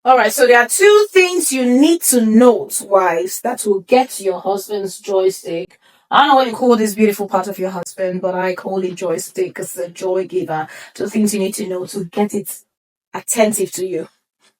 All right, so there are two things you need to note, wives, that will get your husband's joystick. I don't know what you call this beautiful part of your husband, but I call it joystick because it's a joy giver. Two things you need to know to get it attentive to you.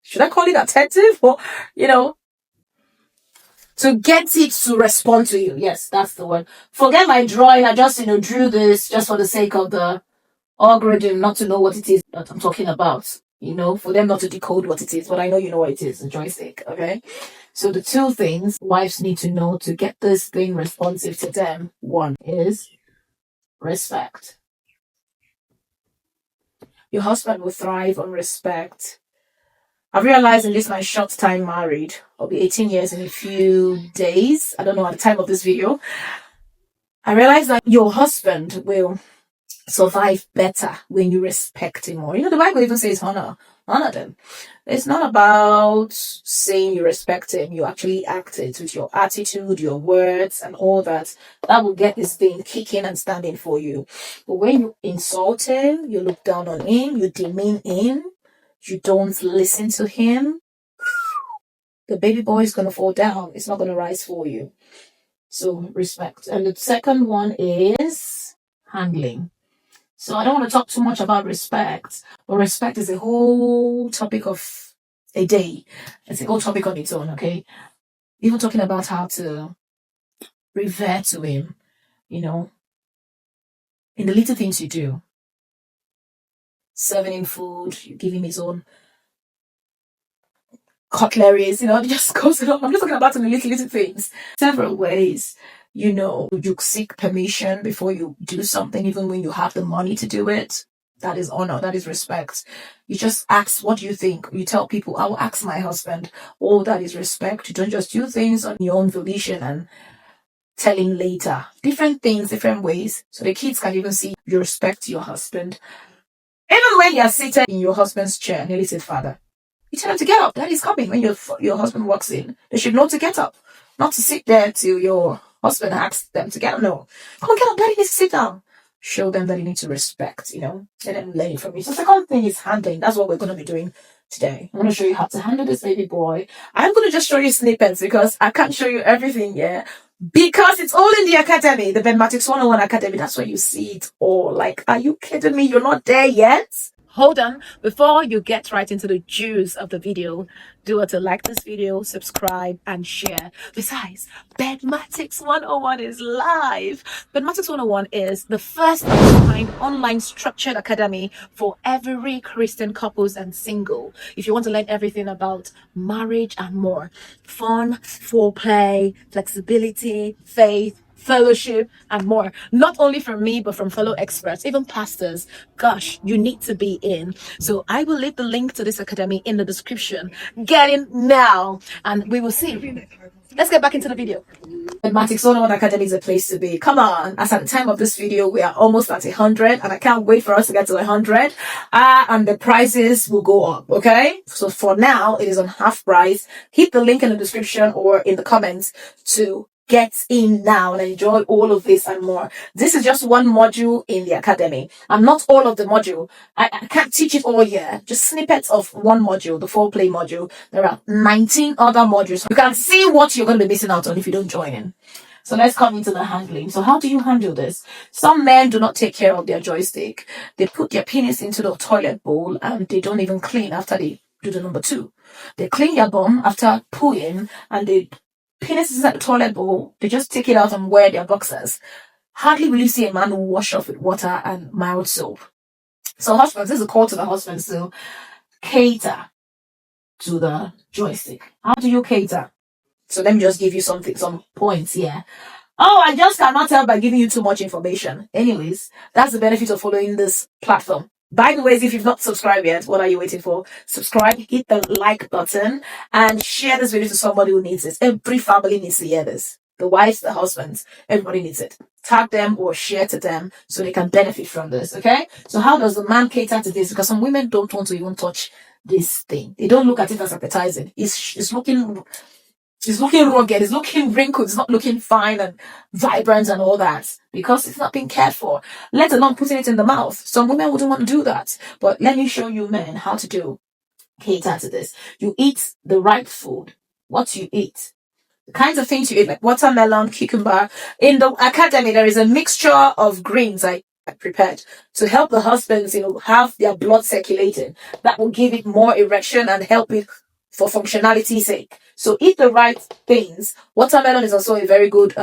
Should I call it attentive? Or, you know, to get it to respond to you. Yes, that's the word. Forget my drawing. I just, drew this just for the sake of the algorithm not to know what it is that I'm talking about. For them not to decode what it is, but I know you know what it is, the joystick, okay? So the two things wives need to know to get this thing responsive to them, one is respect. Your husband will thrive on respect. I've realized in this my short time married, I'll be 18 years in a few days, I don't know at the time of this video, I realized that your husband will survive better when you respect him more. The Bible even says honor them. It's not about saying you respect him. You actually act it with your attitude, your words, and all that. That will get this thing kicking and standing for you. But when you insult him, you look down on him, you demean him, you don't listen to him, the baby boy is going to fall down. It's not going to rise for you. So respect. And the second one is handling. So I don't want to talk too much about respect, but respect is a whole topic of a day. It's a whole topic on its own, okay? Even talking about how to revert to him, in the little things you do. Serving him food, you give him his own cutleries, it just goes along. I'm just talking about the little things. Several ways. You seek permission before you do something, even when you have the money to do it. That is honor. That is respect. You just ask, what do you think? You tell people, I will ask my husband. Oh, that is respect. You don't just do things on your own volition and tell him later. Different things, different ways. So the kids can even see you respect your husband. Even when you're seated in your husband's chair, nearly said, Father, you tell them to get up. Daddy's coming. When your husband walks in, they should know to get up. Not to sit there till your husband asks them to get up. No. Come on, get up. Daddy needs to sit down. Show them that you need to respect, Let them learn it from you. So the second thing is handling. That's what we're going to be doing today. I'm going to show you how to handle this baby boy. I'm going to just show you snippets because I can't show you everything yet. Because it's all in the academy, the Bedmatics101 Academy. That's where you see it all. Like, are you kidding me? You're not there yet? Hold on, before you get right into the juice of the video, do want to like this video, subscribe, and share. Besides, Bedmatics101 is live. Bedmatics101 is the first of its kind online structured academy for every Christian couples and single. If you want to learn everything about marriage and more, fun, foreplay, flexibility, faith, fellowship, and more. Not only from me, but from fellow experts, even pastors. Gosh, you need to be in. So I will leave the link to this academy in the description. Get in now, and we will see. Let's get back into the video. Bedmatics101 Academy is a place to be. Come on. As at the time of this video, we are almost at 100, and I can't wait for us to get to 100. And the prices will go up, okay? So for now, it is on half price. Hit the link in the description or in the comments to get in now and enjoy all of this and more. This is just one module in the academy, and not all of the module. I can't teach it all here, just snippets of one module, the foreplay module. There are 19 other modules. You can see what you're going to be missing out on if you don't join in. So let's come into the handling. So how do you handle this? Some men do not take care of their joystick. They put their penis into the toilet bowl and they don't even clean after they do the number 2. They clean their bum after pooing, and they penis is at the toilet bowl, they just take it out and wear their boxers. Hardly will you see a man who wash off with water and mild soap. So husbands, this is a call to the husbands to cater to the joystick. How do you cater? So let me just give you some points here. Oh, I just cannot tell by giving you too much information. Anyways, that's the benefit of following this platform. By the way, if you've not subscribed yet, what are you waiting for? Subscribe, hit the like button, and share this video to somebody who needs it. Every family needs to hear this. The wives, the husbands, everybody needs it. Tag them or share to them so they can benefit from this, okay? So how does the man cater to this? Because some women don't want to even touch this thing. They don't look at it as appetizing. It's looking rugged, it's looking wrinkled, it's not looking fine and vibrant and all that because it's not being cared for, let alone putting it in the mouth. Some women wouldn't want to do that, but let me show you men how to do cater to this. You eat the right food. What you eat, the kinds of things you eat, like watermelon, cucumber. In the academy, there is a mixture of greens I prepared to help the husbands, have their blood circulating. That will give it more erection and help it for functionality's sake. So eat the right things. Watermelon is also a very good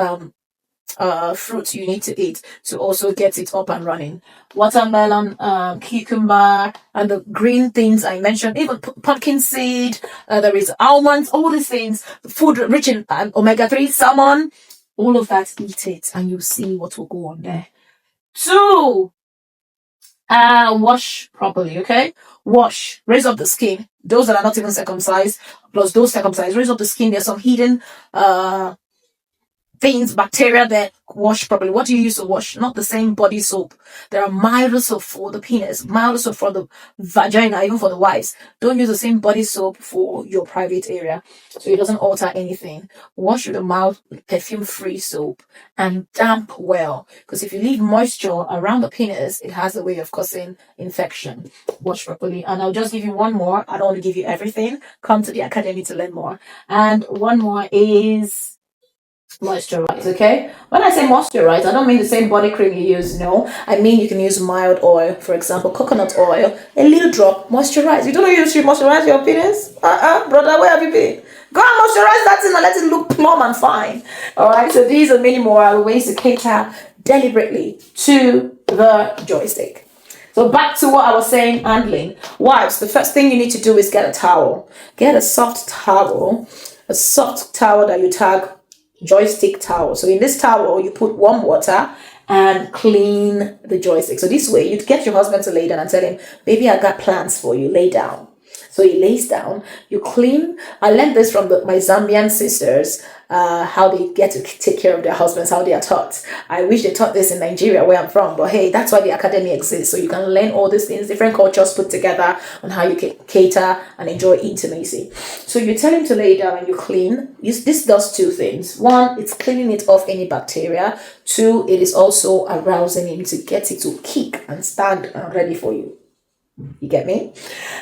fruit you need to eat to also get it up and running. Watermelon, cucumber, and the green things I mentioned, even pumpkin seed, there is almonds, all these things, food rich in omega-3, salmon, all of that, eat it, and you'll see what will go on there. 2, wash properly, okay? Wash, raise up the skin. Those that are not even circumcised, plus those circumcised, raise up the skin. There's some hidden things, bacteria that wash properly. What do you use to wash? Not the same body soap. There are milder soap for the penis, milder soap for the vagina, even for the wives. Don't use the same body soap for your private area, so it doesn't alter anything. Wash with a mild perfume-free soap and damp well, because if you leave moisture around the penis, it has a way of causing infection. Wash properly. And I'll just give you one more. I don't want to give you everything. Come to the academy to learn more. And one more is moisturize. Okay, when I say moisturize, I don't mean the same body cream you use. No, I mean you can use mild oil, for example coconut oil, a little drop. Moisturize. You don't know you should moisturize your penis. Brother, where have you been? Go and moisturize that thing and let it look plump and fine. All right, so these are many more ways to cater deliberately to the joystick. So back to what I was saying, handling. Wives, the first thing you need to do is get a towel. Get a soft towel that you tag joystick towel. So in this towel, you put warm water and clean the joystick. So this way, you'd get your husband to lay down and tell him, baby, I got plans for you, lay down. So he lays down, you clean. I learned this from my Zambian sisters, how they get to take care of their husbands, how they are taught. I wish they taught this in Nigeria, where I'm from, but hey, that's why the academy exists. So you can learn all these things, different cultures put together on how you can cater and enjoy intimacy. So you tell him to lay down and you clean. This does 2 things. 1, it's cleaning it off any bacteria. 2, it is also arousing him to get it to kick and stand ready for you. You get me?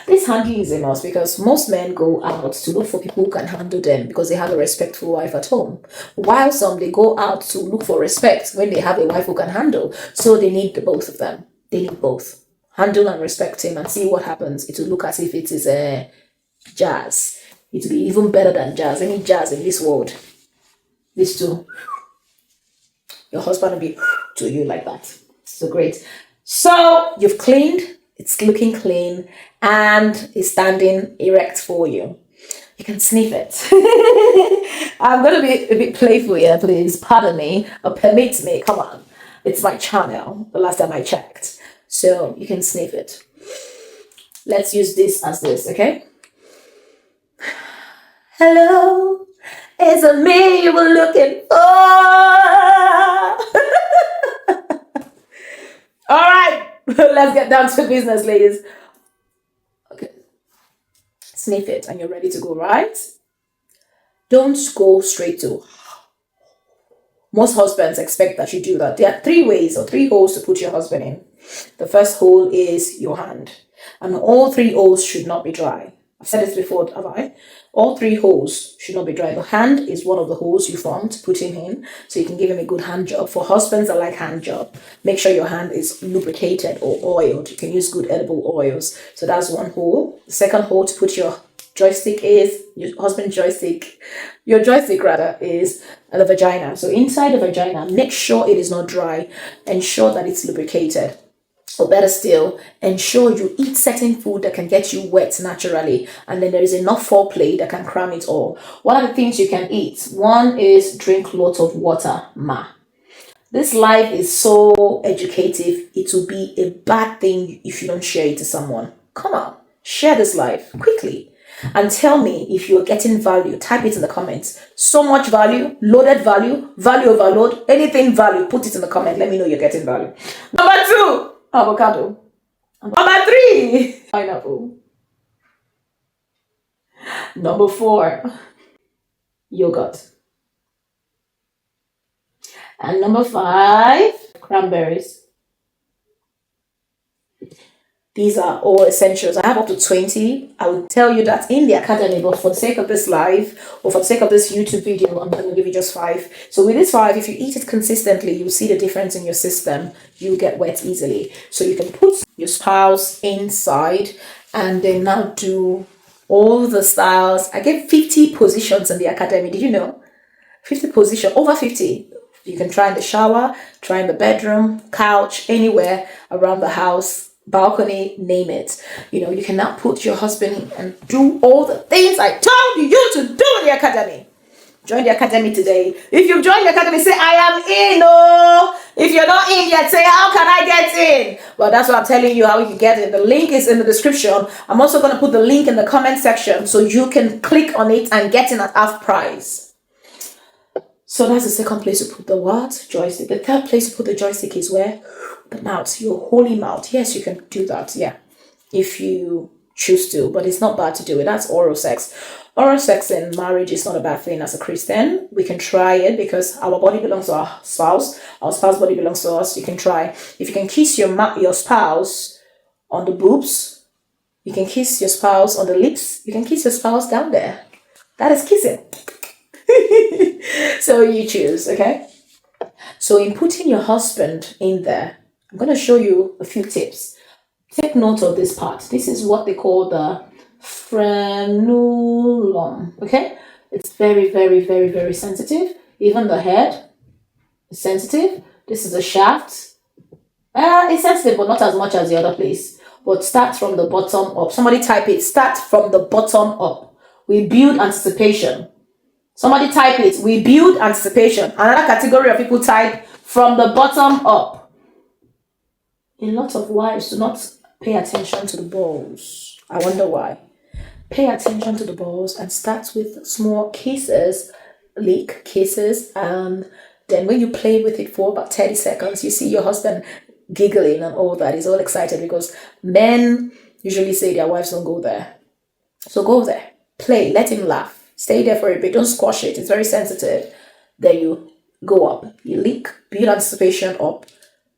This handling is a must because most men go out to look for people who can handle them because they have a respectful wife at home. While some, they go out to look for respect when they have a wife who can handle. So they need the both of them. They need both. Handle and respect him and see what happens. It will look as if it is jazz. It will be even better than jazz. Any jazz in this world. These 2. Your husband will be to you like that. So great. So you've cleaned. It's looking clean and it's standing erect for you. You can sniff it. I'm going to be a bit playful here, please. Pardon me or permit me. Come on. It's my channel, the last time I checked. So you can sniff it. Let's use this as this, okay? Hello, is it me you were looking for? All right. Let's get down to business, ladies. Okay. Sniff it and you're ready to go, right? Don't go straight to. Most husbands expect that you do that. There are 3 ways or 3 holes to put your husband in. The first hole is your hand. And all 3 holes should not be dry. I've said this before, have I? All 3 holes should not be dry. The hand is one of the holes you form to put him in, so you can give him a good hand job. For husbands that like hand job, make sure your hand is lubricated or oiled. You can use good edible oils. So that's one hole. The second hole to put your joystick is, your husband's joystick, your joystick rather, is the vagina. So inside the vagina, make sure it is not dry. Ensure that it's lubricated. Or better still, ensure you eat certain food that can get you wet naturally, and then there is enough foreplay that can cram it all. What are the things you can eat? 1 is drink lots of water, This life is so educative, it will be a bad thing if you don't share it to someone. Come on, share this life quickly. And tell me if you're getting value. Type it in the comments. So much value, loaded value, value overload, anything value, put it in the comment. Let me know you're getting value. Number 2, avocado. Number 3, pineapple. Number 4, yogurt. And number 5, cranberries. These are all essentials. I have up to 20. I will tell you that in the academy, but for the sake of this live or for the sake of this YouTube video, I'm going to give you just 5. So with this 5, if you eat it consistently, you'll see the difference in your system. You'll get wet easily. So you can put your spouse inside and then now do all the styles. I get 50 positions in the academy. Did you know? 50 position, over 50. You can try in the shower, try in the bedroom, couch, anywhere around the house, balcony, name it. You know, you can now put your husband in and do all the things I told you to do in the academy. Join the academy today. If you've joined the academy, say, I am in. Oh, if you're not in yet, say, how can I get in? Well, that's what I'm telling you, how you can get in. The link is in the description. I'm also going to put the link in the comment section so you can click on it and get in at half price. So that's the second place to put the what? Joystick. The third place to put the joystick is where? The mouth, your holy mouth. Yes, you can do that. Yeah, if you choose to, but it's not bad to do it. That's oral sex. Oral sex in marriage is not a bad thing as a Christian. We can try it because our body belongs to our spouse body belongs to us. You can try. If you can kiss your spouse on the boobs, you can kiss your spouse on the lips, you can kiss your spouse down there. That is kissing. So you choose, okay? So in putting your husband in there, I'm going to show you a few tips. Take note of this part. This is what they call the frenulum, okay? It's very, very, very, very sensitive. Even the head is sensitive. This is a shaft. It's sensitive, but not as much as the other place. But start from the bottom up. Somebody type it. Start from the bottom up. We build anticipation. Somebody type it. We build anticipation. Another category of people type from the bottom up. A lot of wives do not pay attention to the balls. I wonder why. Pay attention to the balls and start with small kisses, lick kisses, and then when you play with it for about 30 seconds, you see your husband giggling and all that. He's all excited because men usually say their wives don't go there. So go there, play, let him laugh. Stay there for a bit. Don't squash it. It's very sensitive. Then you go up. You lick, build anticipation up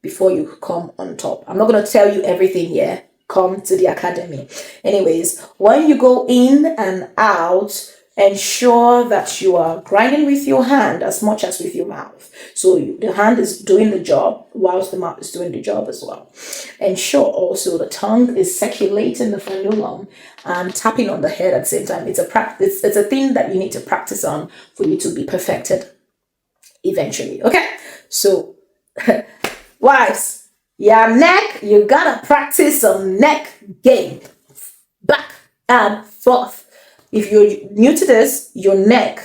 before you come on top. I'm not going to tell you everything here. Come to the academy. Anyways, when you go in and out, ensure that you are grinding with your hand as much as with your mouth. So the hand is doing the job whilst the mouth is doing the job as well. Ensure also the tongue is circulating the frenulum and tapping on the head at the same time. It's a practice. It's a thing that you need to practice on for you to be perfected eventually. Okay, so wives, your neck, you gotta practice some neck game. Back and forth. If you're new to this, your neck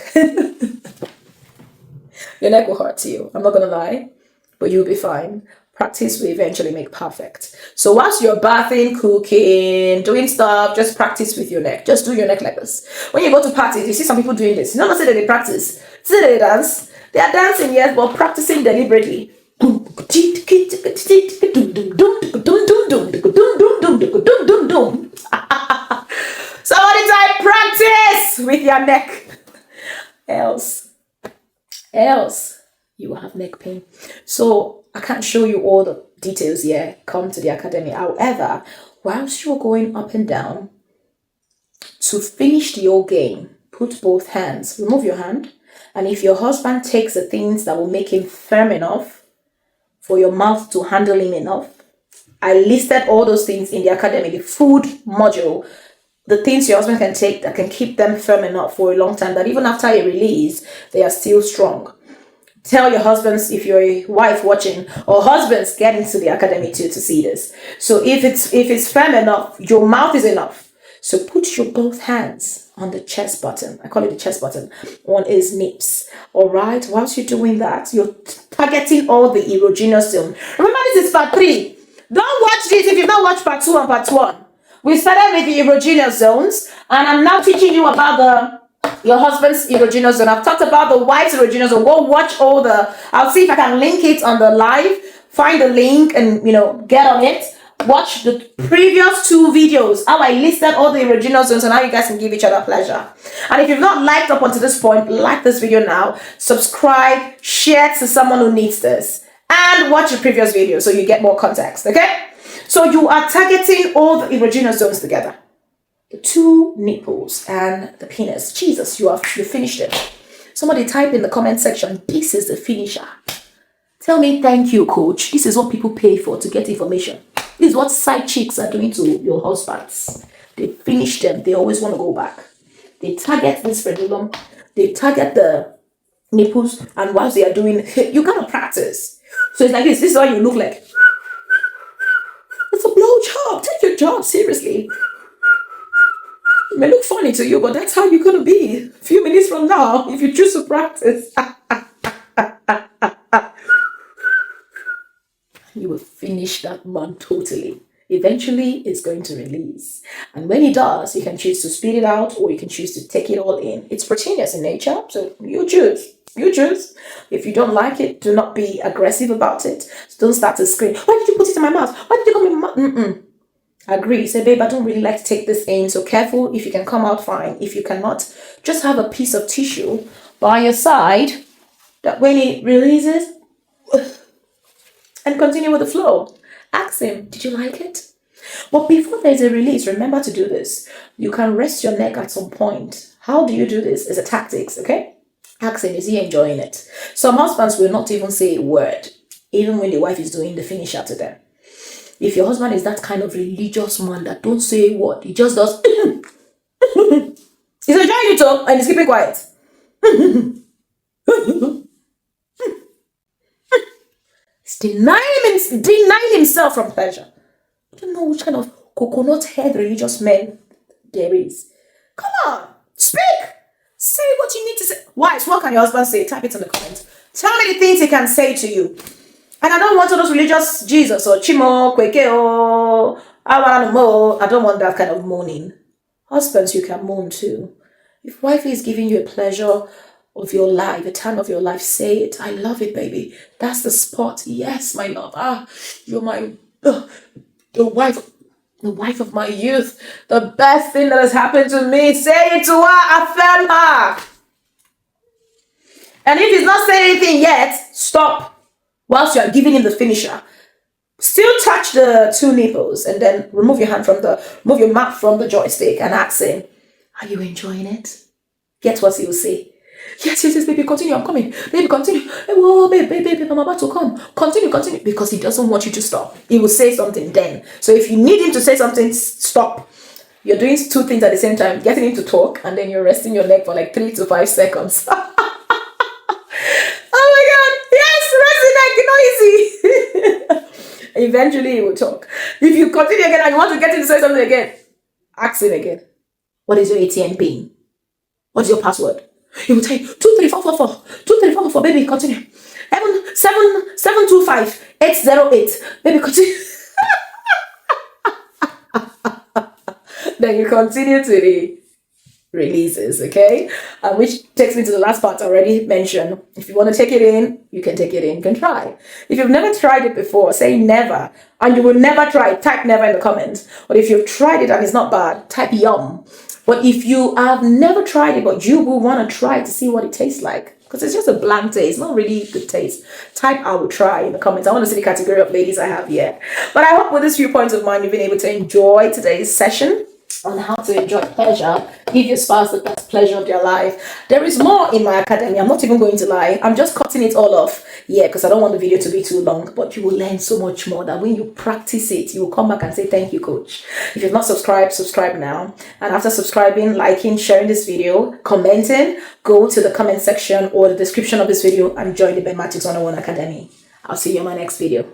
will hurt you. I'm not gonna lie, but you'll be fine. Practice will eventually make perfect. So whilst you're bathing, cooking, doing stuff, just practice with your neck. Just do your neck like this. When you go to parties, you see some people doing this. You don't say that they practice. See that they dance. They are dancing, yes, but practicing deliberately. Somebody type practice with your neck. Else you will have neck pain. So I can't show you all the details here. Come to the academy. However, whilst you're going up and down, to finish the whole game, put both hands. Remove your hand. And if your husband takes the things that will make him firm enough for your mouth to handle him enough, I listed all those things in the academy, the food module, the things your husband can take that can keep them firm enough for a long time, that even after a release, they are still strong. Tell your husbands, if you're a wife watching, or husbands, get into the academy too to see this. So if it's firm enough, your mouth is enough. So put your both hands on the chest button. I call it the chest button. On his nips. All right. Whilst you're doing that, you're targeting all the erogenous zone. Remember, this is part 3. Don't watch this if you've not watched part 2 and part 1. We started with the erogenous zones, and I'm now teaching you about your husband's erogenous zone. I've talked about the wife's erogenous zone. Go watch all I'll see if I can link it on the live. Find the link and, get on it. Watch the previous 2 videos, how I listed all the erogenous zones and how you guys can give each other pleasure. And if you've not liked up until this point, like this video now, subscribe, share to someone who needs this, and watch the previous video so you get more context, okay? So you are targeting all the erogenous zones together. The two nipples and the penis. Jesus, you finished it. Somebody type in the comment section, this is the finisher. Tell me, thank you, coach. This is what people pay for, to get information. This is what side chicks are doing to your husbands. They finish them. They always want to go back. They target this pendulum. They target the nipples. And whilst they are doing it, you gotta practice. So it's like this. This is how you look like. It's a blow job. Take your job seriously. It may look funny to you, but that's how you're going to be a few minutes from now if you choose to practice. You will finish that man totally. Eventually, it's going to release. And when it does, you can choose to spit it out or you can choose to take it all in. It's proteinous in nature, so you choose. You choose. If you don't like it, do not be aggressive about it. Don't start to scream, why did you put it in my mouth? Why did you come in my mouth? Agree. Say, babe, I don't really like to take this in. So careful. If you can come out, fine. If you cannot, just have a piece of tissue by your side that when it releases, and continue with the flow. Ask him, did you like it? But before there's a release, remember to do this. You can rest your neck at some point. How do you do this? It's a tactics, okay? Ask him, is he enjoying it? Some husbands will not even say a word, even when the wife is doing the finisher to them. If your husband is that kind of religious man that don't say a word, he just does. He's enjoying it all and he's keeping quiet. He's denying himself from pleasure. I don't know which kind of coconut head religious men there is. Come on, speak. Say what you need to say. Wives, what can your husband say? Type it in the comments. Tell me the things he can say to you. And I don't want all those religious Jesus or Chimo, Kweke, or I don't want that kind of moaning. Husbands, you can moan too. If wifey is giving you a pleasure of your life, a time of your life, say it. I love it, baby. That's the spot. Yes, my love. You're my the wife of my youth. The best thing that has happened to me. Say it to her. Affirm her. And if he's not saying anything yet, stop. Whilst you are giving him the finisher, still touch the two nipples and then remove your mouth from the joystick and ask him, are you enjoying it? Guess what he will say? Yes, baby, continue, I'm coming. Baby, continue. Oh, baby, I'm about to come. Continue. Because he doesn't want you to stop. He will say something then. So if you need him to say something, stop. You're doing two things at the same time, getting him to talk, and then you're resting your neck for like 3 to 5 seconds. Eventually he will talk. If you continue again and you want to get him to say something again, ask him again. What is your ATM pin? What is your password? He will tell you 23444. 23444. Baby, continue. 725 808. Baby, continue. Then you continue to the releases, okay? Which takes me to the last part I already mentioned. If you want to take it in, you can take it in, you can try. If you've never tried it before, say never, and you will never try it, type never in the comments. But if you've tried it and it's not bad, type yum. But if you have never tried it, but you will want to try to see what it tastes like, because it's just a bland taste, not really good taste, type I will try in the comments. I want to see the category of ladies I have here. But I hope with these few points of mine, you've been able to enjoy today's session on how to enjoy pleasure, give your spouse the best pleasure of their life. There is more in my academy. I'm not even going to lie. I'm just cutting it all off. Yeah, because I don't want the video to be too long. But you will learn so much more that when you practice it, you will come back and say, thank you, coach. If you've not subscribed, subscribe now. And after subscribing, liking, sharing this video, commenting, go to the comment section or the description of this video and join the Bedmatics101 Academy. I'll see you in my next video.